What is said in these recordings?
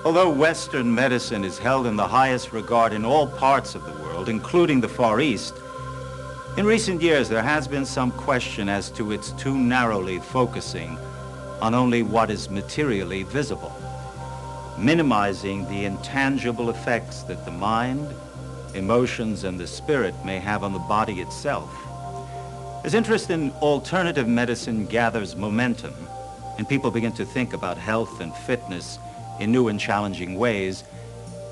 Although Western medicine is held in the highest regard in all parts of the world, including the Far East, in recent years there has been some question as to its too narrowly focusing on only what is materially visible, minimizing the intangible effects that the mind, emotions, and the spirit may have on the body itself. As interest in alternative medicine gathers momentum and people begin to think about health and fitness in new and challenging ways,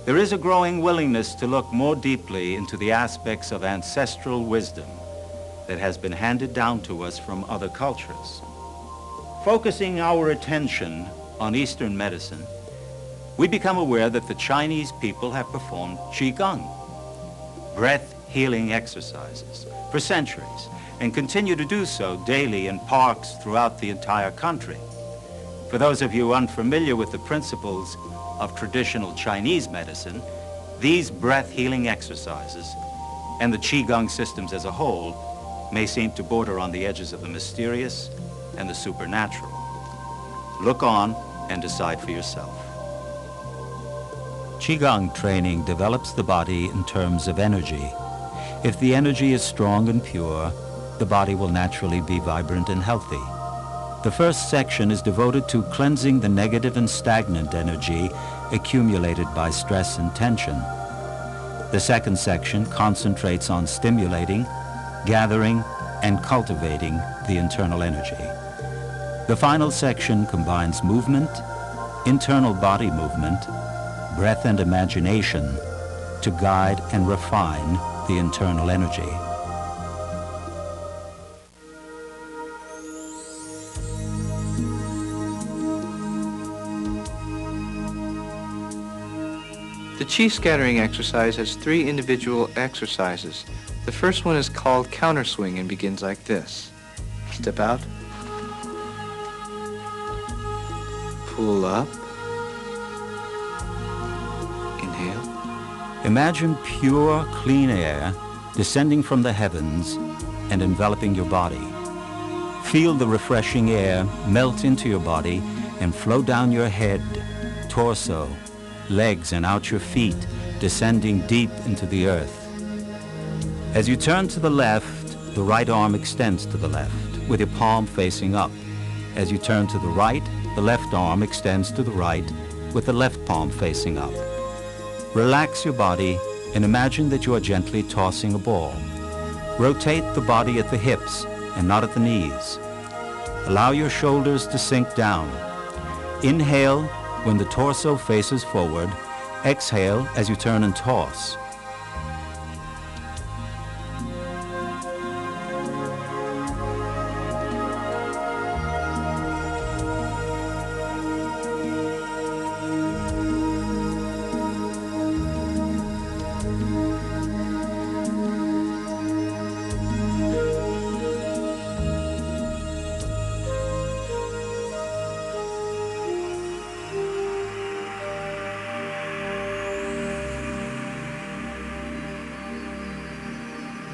there is a growing willingness to look more deeply into the aspects of ancestral wisdom that has been handed down to us from other cultures. Focusing our attention on Eastern medicine, we become aware that the Chinese people have performed Qigong, breath-healing exercises, for centuries, and continue to do so daily in parks throughout the entire country. For those of you unfamiliar with the principles of traditional Chinese medicine, these breath-healing exercises and the Qigong systems as a whole may seem to border on the edges of the mysterious and the supernatural. Look on and decide for yourself. Qigong training develops the body in terms of energy. If the energy is strong and pure, the body will naturally be vibrant and healthy. The first section is devoted to cleansing the negative and stagnant energy accumulated by stress and tension. The second section concentrates on stimulating, gathering, and cultivating the internal energy. The final section combines movement, internal body movement, breath and imagination to guide and refine the internal energy. The Qi scattering exercise has 3 individual exercises. The first one is called counterswing and begins like this. Step out. Pull up. Inhale. Imagine pure, clean air descending from the heavens and enveloping your body. Feel the refreshing air melt into your body and flow down your head, torso, legs, and out your feet, descending deep into the earth. As you turn to the left, the right arm extends to the left, with your palm facing up. As you turn to the right, the left arm extends to the right, with the left palm facing up. Relax your body and imagine that you are gently tossing a ball. Rotate the body at the hips and not at the knees. Allow your shoulders to sink down. Inhale when the torso faces forward. Exhale as you turn and toss.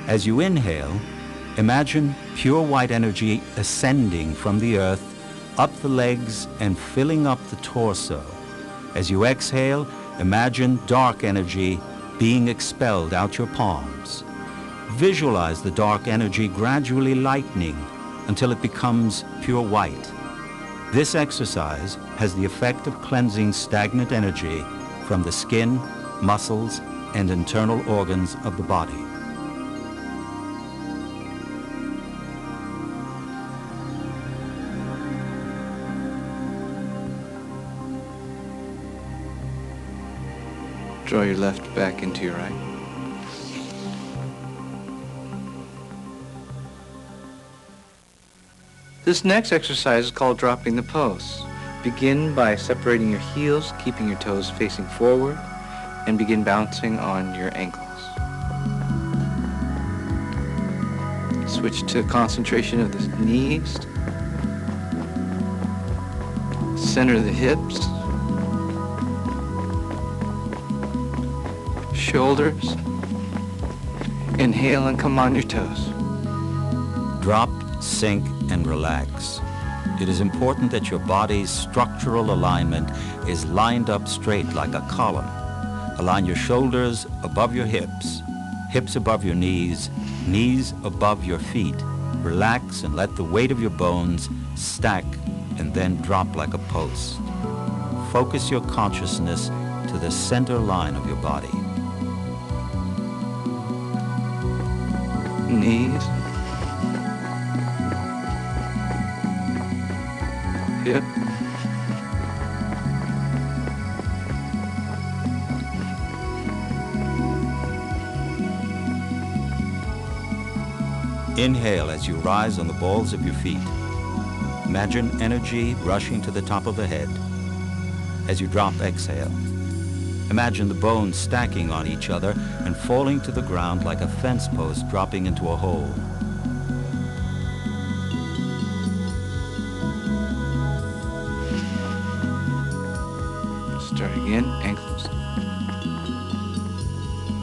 As you inhale, imagine pure white energy ascending from the earth up the legs and filling up the torso. As you exhale, imagine dark energy being expelled out your palms. Visualize the dark energy gradually lightening until it becomes pure white. This exercise has the effect of cleansing stagnant energy from the skin, muscles, and internal organs of the body. Draw your left back into your right. This next exercise is called dropping the pose. Begin by separating your heels, keeping your toes facing forward, and begin bouncing on your ankles. Switch to concentration of the knees. Center the hips. Shoulders. Inhale and come on your toes. Drop, sink, and relax. it is important that your body's structural alignment is lined up straight like a column. Align your shoulders above your hips, hips above your knees, knees above your feet. Relax and let the weight of your bones stack and then drop like a post. Focus your consciousness to the center line of your body. Knees. Hip. Inhale as you rise on the balls of your feet. Imagine energy rushing to the top of the head. As you drop, exhale. Imagine the bones stacking on each other and falling to the ground like a fence post dropping into a hole. Start again, ankles.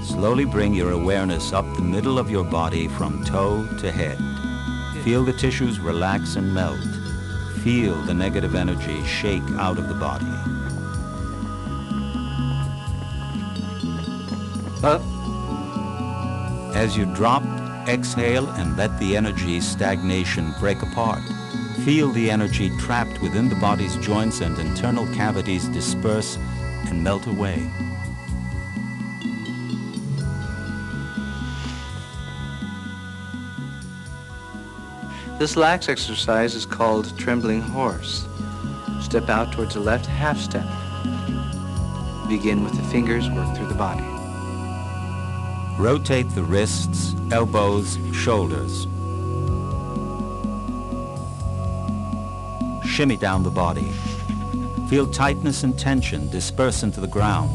Slowly bring your awareness up the middle of your body from toe to head. Feel the tissues relax and melt. Feel the negative energy shake out of the body. Up. As you drop, exhale and let the energy stagnation break apart. Feel the energy trapped within the body's joints and internal cavities disperse and melt away. This lax exercise is called trembling horse. Step out towards the left half step. Begin with the fingers, work through the body. Rotate the wrists, elbows, shoulders. Shimmy down the body. Feel tightness and tension disperse into the ground.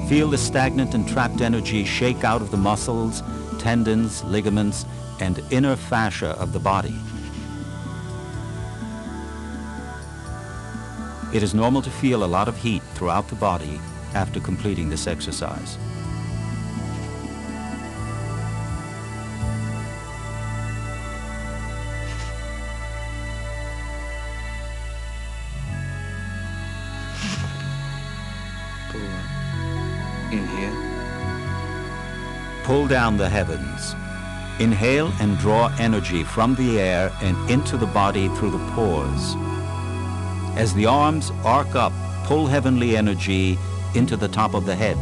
Feel the stagnant and trapped energy shake out of the muscles, tendons, ligaments, and inner fascia of the body. It is normal to feel a lot of heat throughout the body after completing this exercise. Pull up. Inhale. Pull down the heavens. Inhale and draw energy from the air and into the body through the pores. As the arms arc up, pull heavenly energy into the top of the head.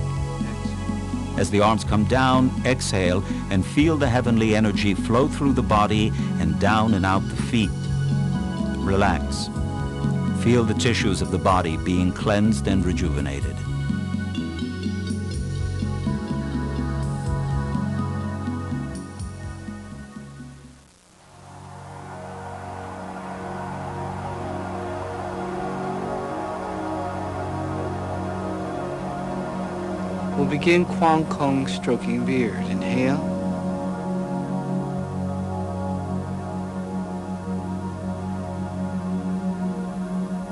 As the arms come down, exhale and feel the heavenly energy flow through the body and down and out the feet. Relax. Feel the tissues of the body being cleansed and rejuvenated. We'll begin Kwang Kong stroking beard. Inhale.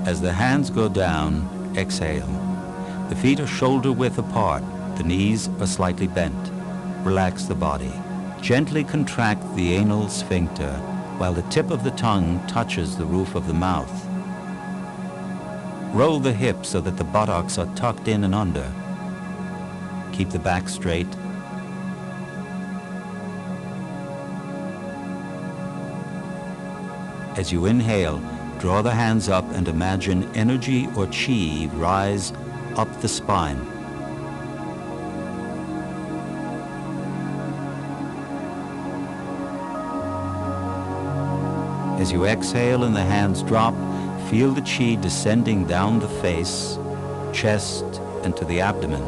As the hands go down, exhale. The feet are shoulder width apart. The knees are slightly bent. Relax the body. Gently contract the anal sphincter while the tip of the tongue touches the roof of the mouth. Roll the hips so that the buttocks are tucked in and under. Keep the back straight. As you inhale, draw the hands up and imagine energy or chi rise up the spine. As you exhale and the hands drop, feel the chi descending down the face, chest, and to the abdomen.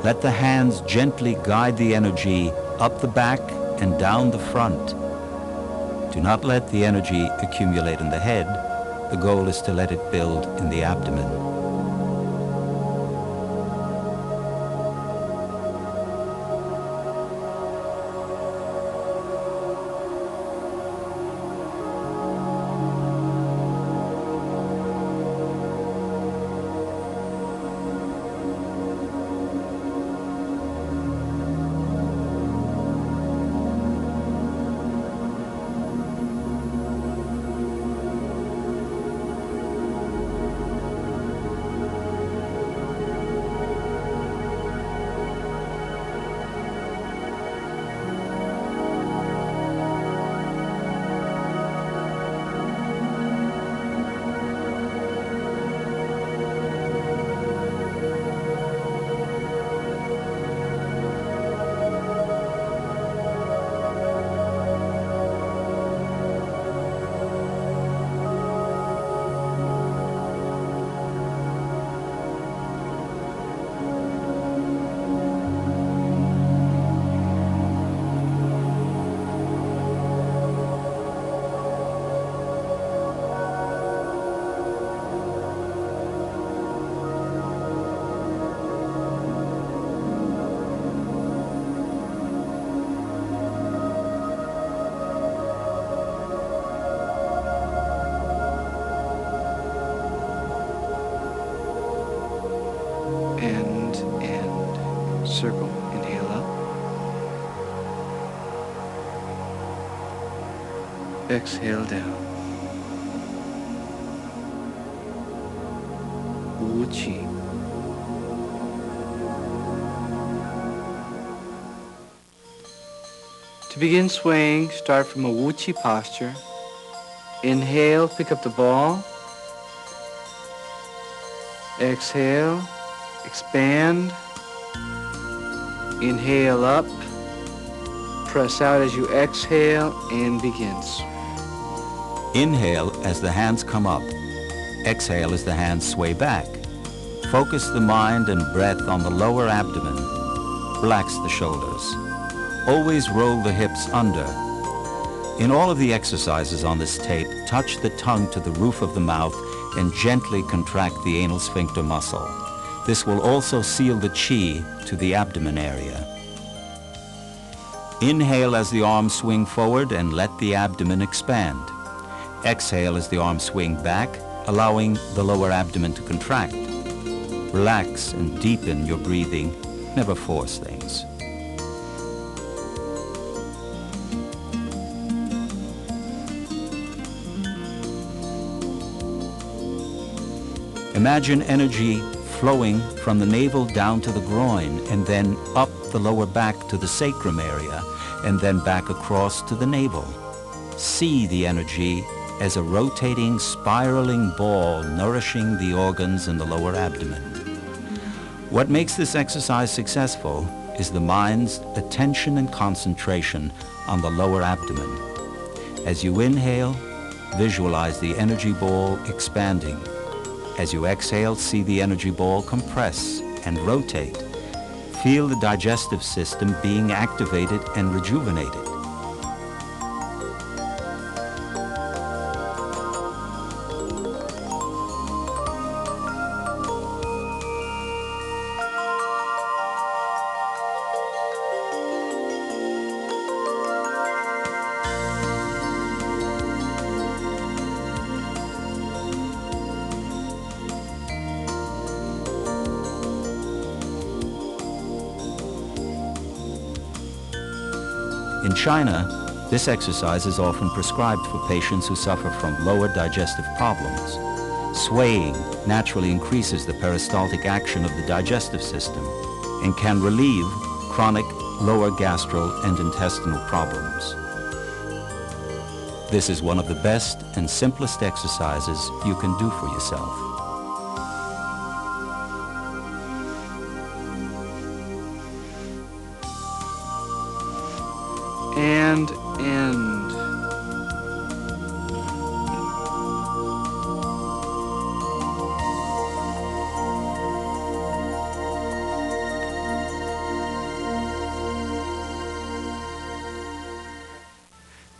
Let the hands gently guide the energy up the back and down the front. Do not let the energy accumulate in the head. The goal is to let it build in the abdomen. Exhale down. Wu Qi. To begin swaying, start from a Wu Qi posture. Inhale, pick up the ball. Exhale, expand. Inhale up. Press out as you exhale and begin. Inhale as the hands come up. Exhale as the hands sway back. Focus the mind and breath on the lower abdomen. Relax the shoulders. Always roll the hips under. In all of the exercises on this tape, touch the tongue to the roof of the mouth and gently contract the anal sphincter muscle. This will also seal the qi to the abdomen area. Inhale as the arms swing forward and let the abdomen expand. Exhale as the arms swing back, allowing the lower abdomen to contract. Relax and deepen your breathing. Never force things. Imagine energy flowing from the navel down to the groin and then up the lower back to the sacrum area and then back across to the navel. See the energy as a rotating, spiraling ball nourishing the organs in the lower abdomen. What makes this exercise successful is the mind's attention and concentration on the lower abdomen. As you inhale, visualize the energy ball expanding. As you exhale, see the energy ball compress and rotate. Feel the digestive system being activated and rejuvenated. In China, this exercise is often prescribed for patients who suffer from lower digestive problems. Swaying naturally increases the peristaltic action of the digestive system and can relieve chronic lower gastro and intestinal problems. This is one of the best and simplest exercises you can do for yourself. And end.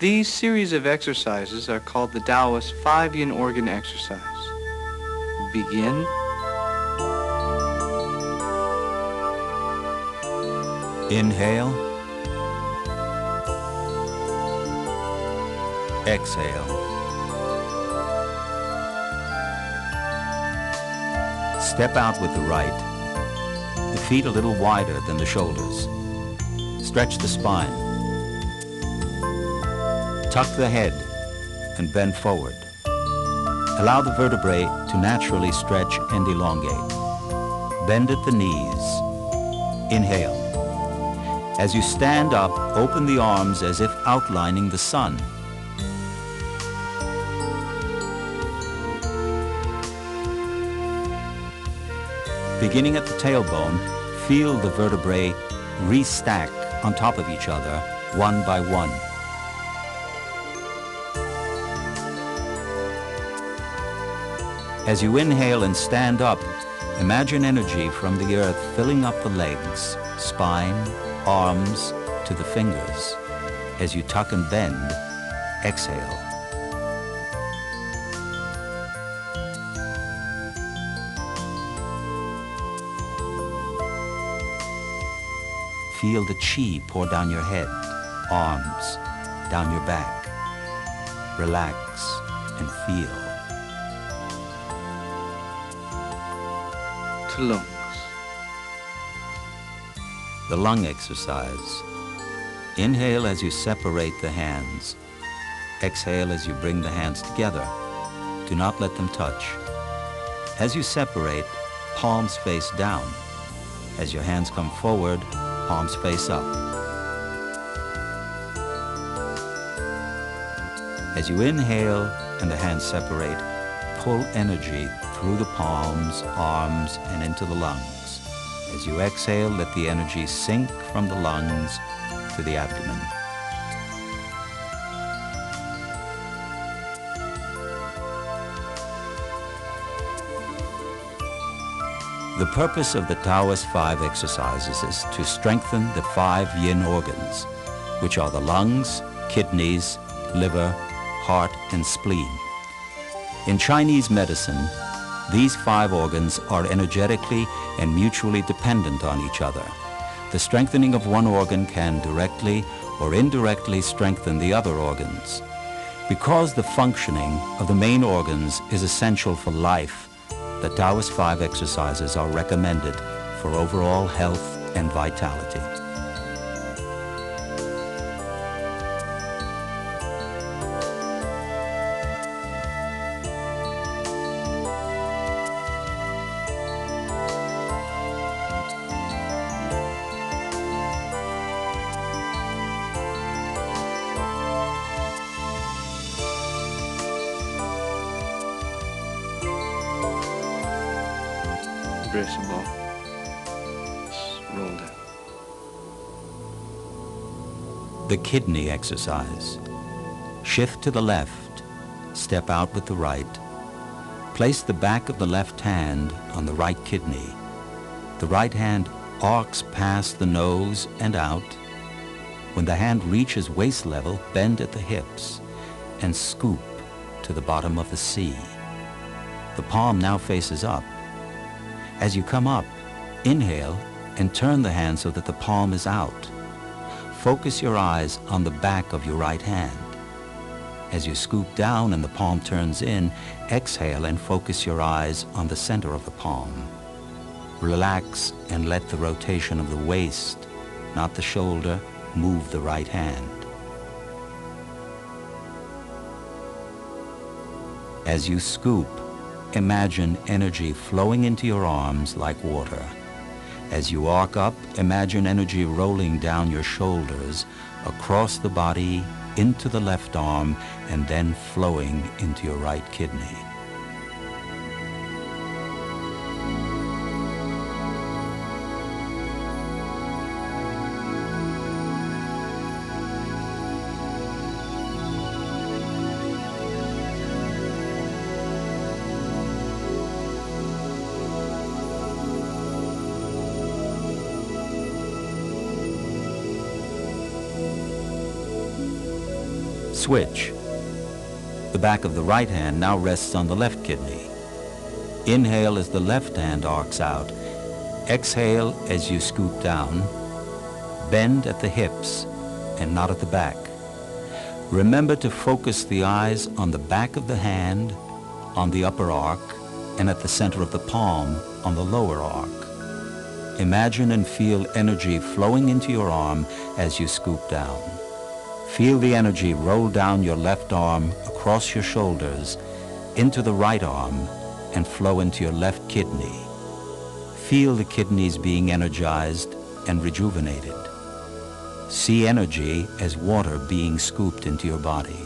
These series of exercises are called the Taoist 5-yin organ exercise. Begin. Inhale. Exhale. Step out with the right. The feet a little wider than the shoulders. Stretch the spine. Tuck the head and bend forward. Allow the vertebrae to naturally stretch and elongate. Bend at the knees. Inhale. As you stand up, open the arms as if outlining the sun. Beginning at the tailbone, feel the vertebrae restack on top of each other, one by one. As you inhale and stand up, imagine energy from the earth filling up the legs, spine, arms, to the fingers. As you tuck and bend, exhale. Feel the qi pour down your head, arms, down your back. Relax and feel. To lungs. The lung exercise. Inhale as you separate the hands. Exhale as you bring the hands together. Do not let them touch. As you separate, palms face down. As your hands come forward, palms face up. As you inhale and the hands separate, pull energy through the palms, arms, and into the lungs. As you exhale, let the energy sink from the lungs to the abdomen. The purpose of the Taoist 5 exercises is to strengthen the 5 yin organs, which are the lungs, kidneys, liver, heart, and spleen. In Chinese medicine, these 5 organs are energetically and mutually dependent on each other. The strengthening of one organ can directly or indirectly strengthen the other organs. Because the functioning of the main organs is essential for life, the Taoist 5 exercises are recommended for overall health and vitality. Embraceable. Roll down. The kidney exercise. Shift to the left, step out with the right. Place the back of the left hand on the right kidney. The right hand arcs past the nose and out. When the hand reaches waist level, bend at the hips and scoop to the bottom of the C. The palm now faces up. As you come up, inhale and turn the hand so that the palm is out. Focus your eyes on the back of your right hand. As you scoop down and the palm turns in, exhale and focus your eyes on the center of the palm. Relax and let the rotation of the waist, not the shoulder, move the right hand. As you scoop, imagine energy flowing into your arms like water. As you arc up, imagine energy rolling down your shoulders, across the body, into the left arm, and then flowing into your right kidney. Switch. The back of the right hand now rests on the left kidney. Inhale as the left hand arcs out. Exhale as you scoop down. Bend at the hips and not at the back. Remember to focus the eyes on the back of the hand, on the upper arc, and at the center of the palm on the lower arc. Imagine and feel energy flowing into your arm as you scoop down. Feel the energy roll down your left arm across your shoulders into the right arm and flow into your left kidney. Feel the kidneys being energized and rejuvenated. See energy as water being scooped into your body.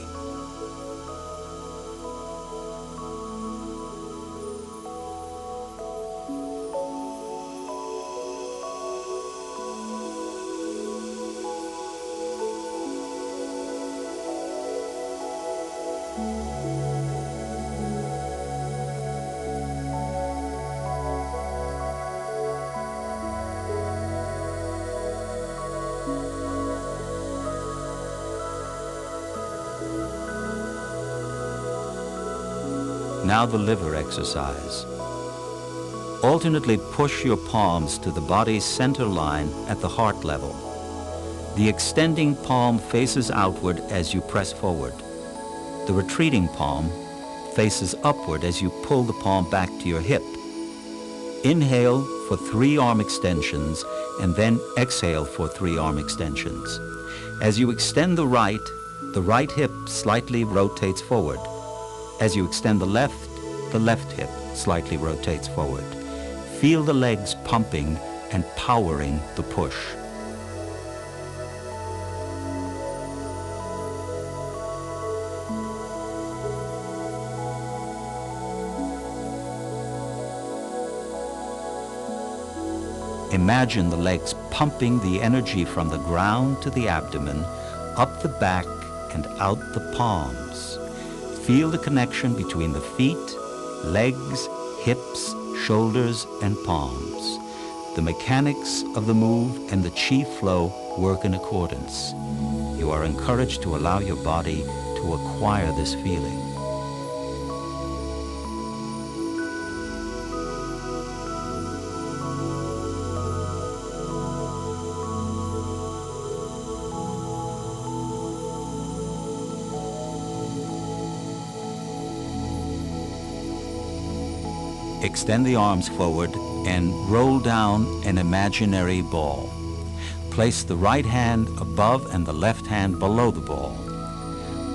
Now the liver exercise. Alternately push your palms to the body's center line at the heart level. The extending palm faces outward as you press forward. The retreating palm faces upward as you pull the palm back to your hip. Inhale for 3 arm extensions and then exhale for 3 arm extensions. As you extend the right, the right hip slightly rotates forward. As you extend the left hip slightly rotates forward. Feel the legs pumping and powering the push. Imagine the legs pumping the energy from the ground to the abdomen, up the back and out the palms. Feel the connection between the feet, legs, hips, shoulders, and palms. The mechanics of the move and the chi flow work in accordance. You are encouraged to allow your body to acquire this feeling. Extend the arms forward and roll down an imaginary ball. Place the right hand above and the left hand below the ball.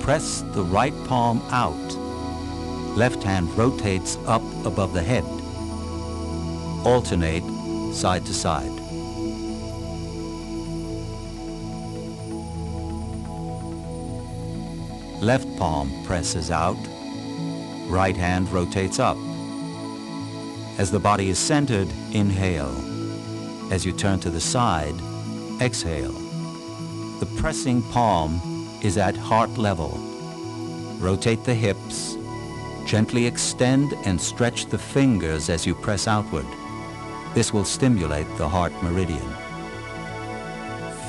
Press the right palm out. Left hand rotates up above the head. Alternate side to side. Left palm presses out. Right hand rotates up. As the body is centered, inhale. As you turn to the side, exhale. The pressing palm is at heart level. Rotate the hips. Gently extend and stretch the fingers as you press outward. This will stimulate the heart meridian.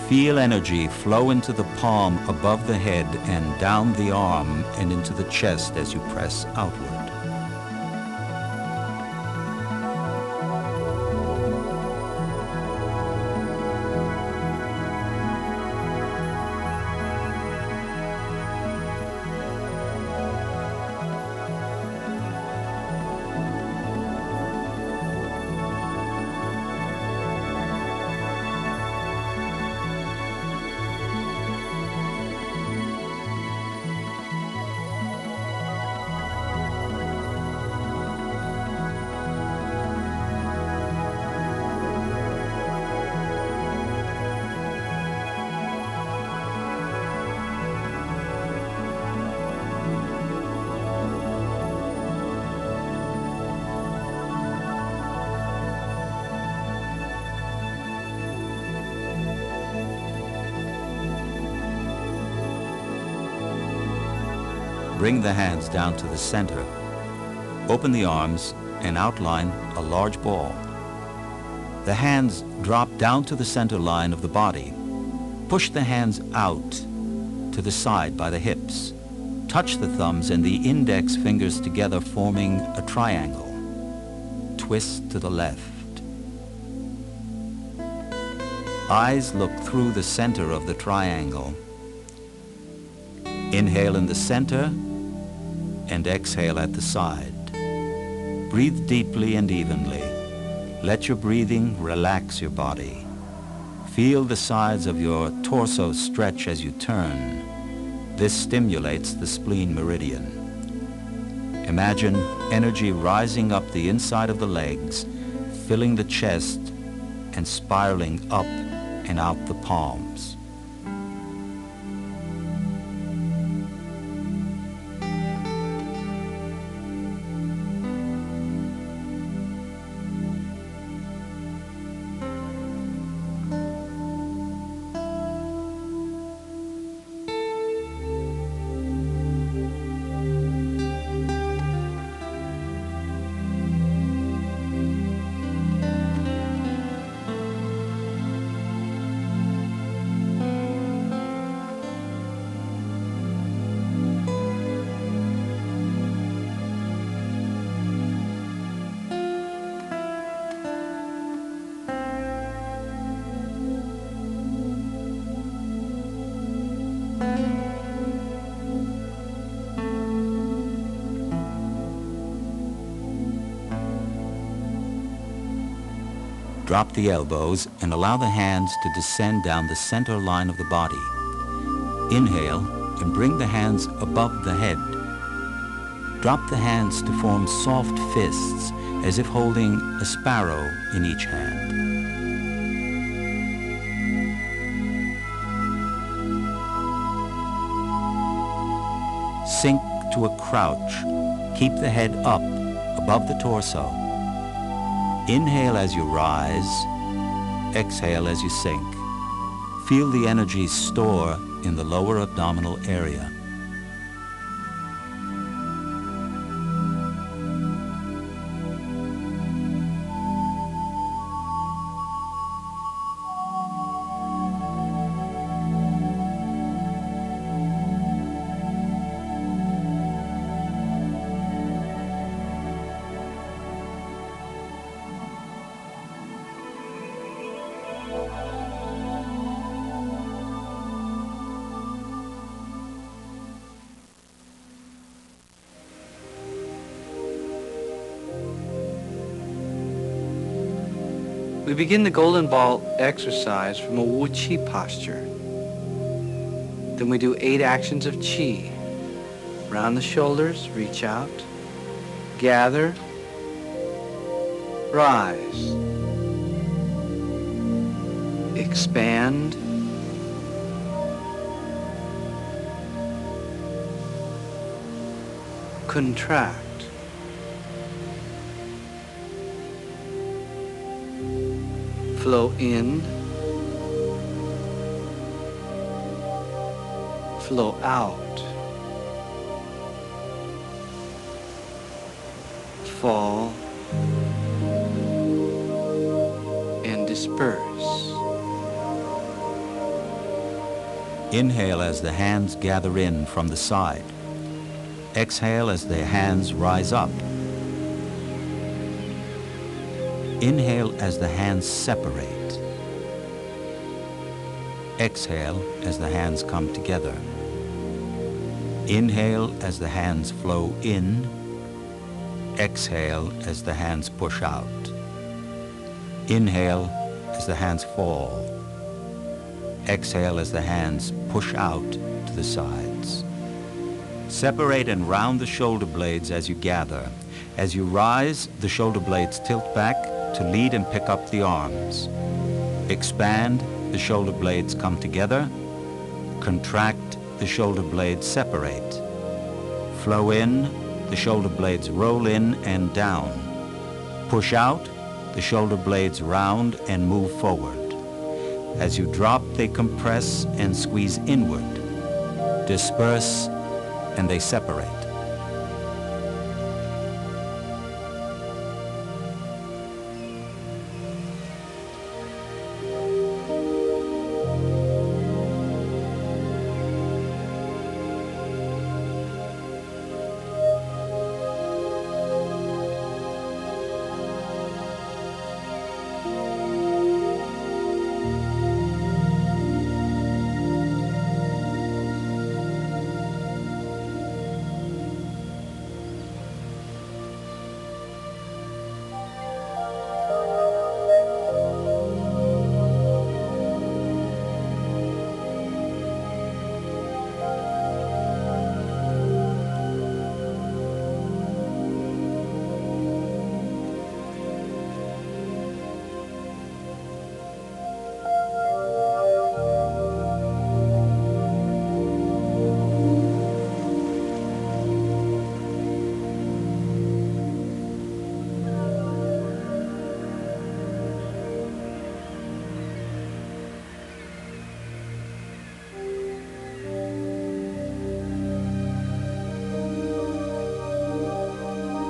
Feel energy flow into the palm above the head and down the arm and into the chest as you press outward. Bring the hands down to the center. Open the arms and outline a large ball. The hands drop down to the center line of the body. Push the hands out to the side by the hips. Touch the thumbs and the index fingers together, forming a triangle. Twist to the left. Eyes look through the center of the triangle. Inhale in the center and exhale at the side. Breathe deeply and evenly. Let your breathing relax your body. Feel the sides of your torso stretch as you turn. This stimulates the spleen meridian. Imagine energy rising up the inside of the legs, filling the chest and spiraling up and out the palms. Drop the elbows and allow the hands to descend down the center line of the body. Inhale and bring the hands above the head. Drop the hands to form soft fists, as if holding a sparrow in each hand. Sink to a crouch. Keep the head up above the torso. Inhale as you rise. Exhale as you sink. Feel the energy store in the lower abdominal area. We begin the golden ball exercise from a Wu Qi posture. Then we do 8 actions of Qi. Round the shoulders, reach out, gather, rise, expand, contract. Flow in, flow out, fall, and disperse. Inhale as the hands gather in from the side. Exhale as the hands rise up. Inhale as the hands separate. Exhale as the hands come together. Inhale as the hands flow in. Exhale as the hands push out. Inhale as the hands fall. Exhale as the hands push out to the sides. Separate and round the shoulder blades as you gather. As you rise, the shoulder blades tilt back to lead and pick up the arms. Expand, the shoulder blades come together. Contract, the shoulder blades separate. Flow in, the shoulder blades roll in and down. Push out, the shoulder blades round and move forward. As you drop, they compress and squeeze inward. Disperse, and they separate.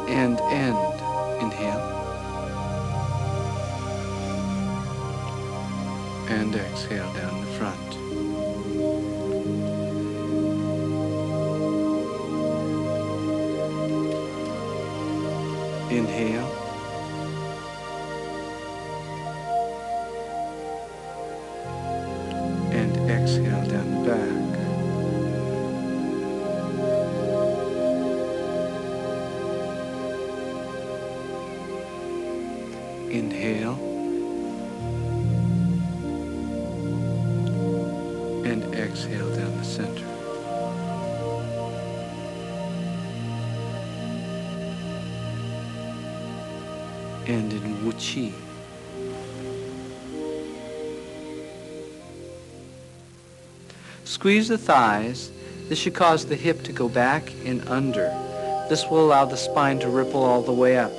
And end. Inhale. And exhale down the front. Inhale. And exhale down the back. Inhale and exhale down the center. end in Wu Qi. Squeeze the thighs. This should cause the hip to go back and under. This will allow the spine to ripple all the way up.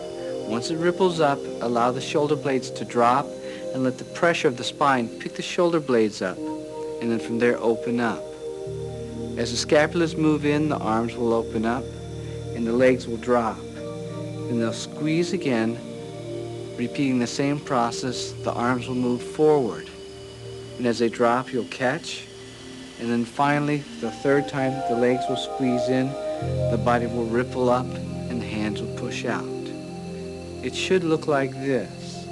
Once it ripples up, allow the shoulder blades to drop and let the pressure of the spine pick the shoulder blades up, and then from there open up. As the scapulas move in, the arms will open up and the legs will drop. Then they'll squeeze again, repeating the same process. The arms will move forward. And as they drop, you'll catch. And then finally, the third time, the legs will squeeze in, the body will ripple up, and the hands will push out. It should look like this.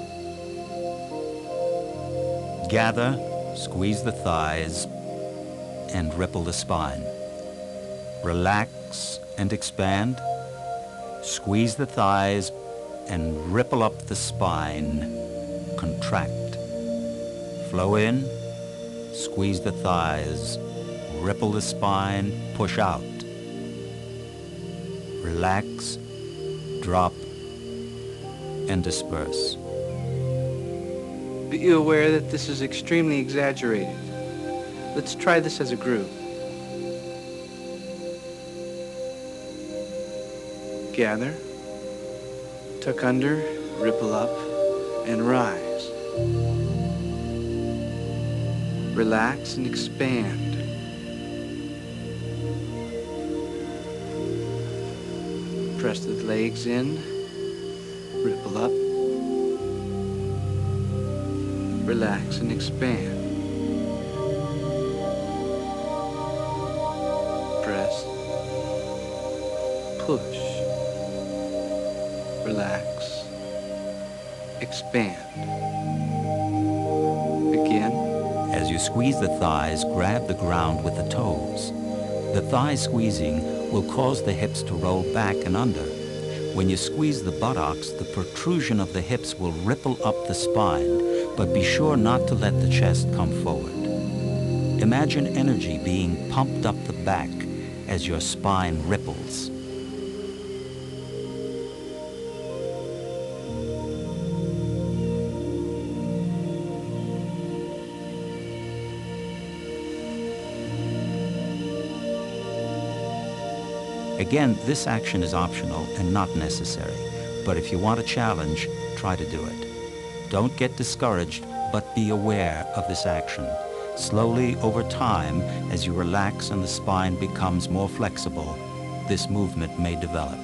Gather, squeeze the thighs, and ripple the spine. Relax and expand. Squeeze the thighs and ripple up the spine. Contract. Flow in, squeeze the thighs, ripple the spine, push out. Relax, drop, and disperse. Be aware that this is extremely exaggerated. Let's try this as a group. Gather, tuck under, ripple up, and rise. Relax and expand. Press the legs in, ripple up, relax and expand. Press, push, relax, expand. Again. As you squeeze the thighs, grab the ground with the toes. The thigh squeezing will cause the hips to roll back and under. When you squeeze the buttocks, the protrusion of the hips will ripple up the spine, but be sure not to let the chest come forward. Imagine energy being pumped up the back as your spine ripples. Again, this action is optional and not necessary, but if you want a challenge, try to do it. Don't get discouraged, but be aware of this action. Slowly, over time, as you relax and the spine becomes more flexible, this movement may develop.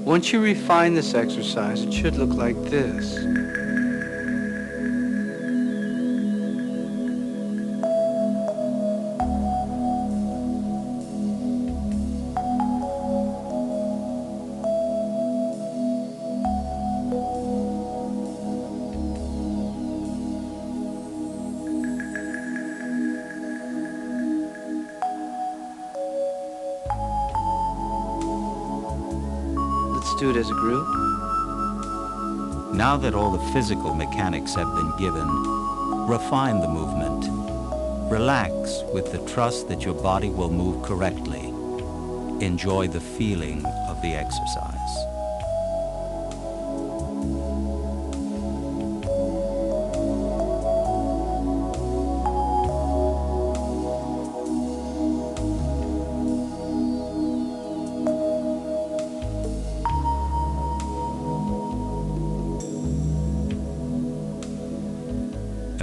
Once you refine this exercise, it should look like this. Let's do it as a group. Now that all the physical mechanics have been given, refine the movement. Relax with the trust that your body will move correctly. Enjoy the feeling of the exercise.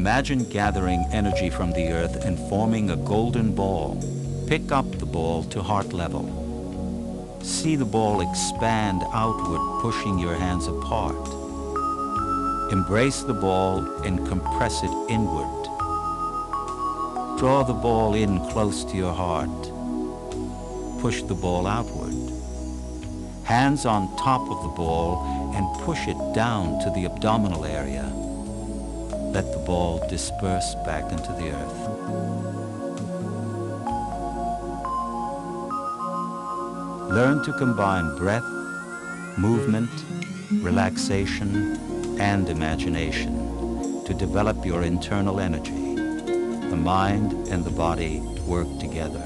Imagine gathering energy from the earth and forming a golden ball. Pick up the ball to heart level. See the ball expand outward, pushing your hands apart. Embrace the ball and compress it inward. Draw the ball in close to your heart. Push the ball outward. Hands on top of the ball and push it down to the abdominal area. Let the ball disperse back into the earth. Learn to combine breath, movement, relaxation, and imagination to develop your internal energy. The mind and the body work together.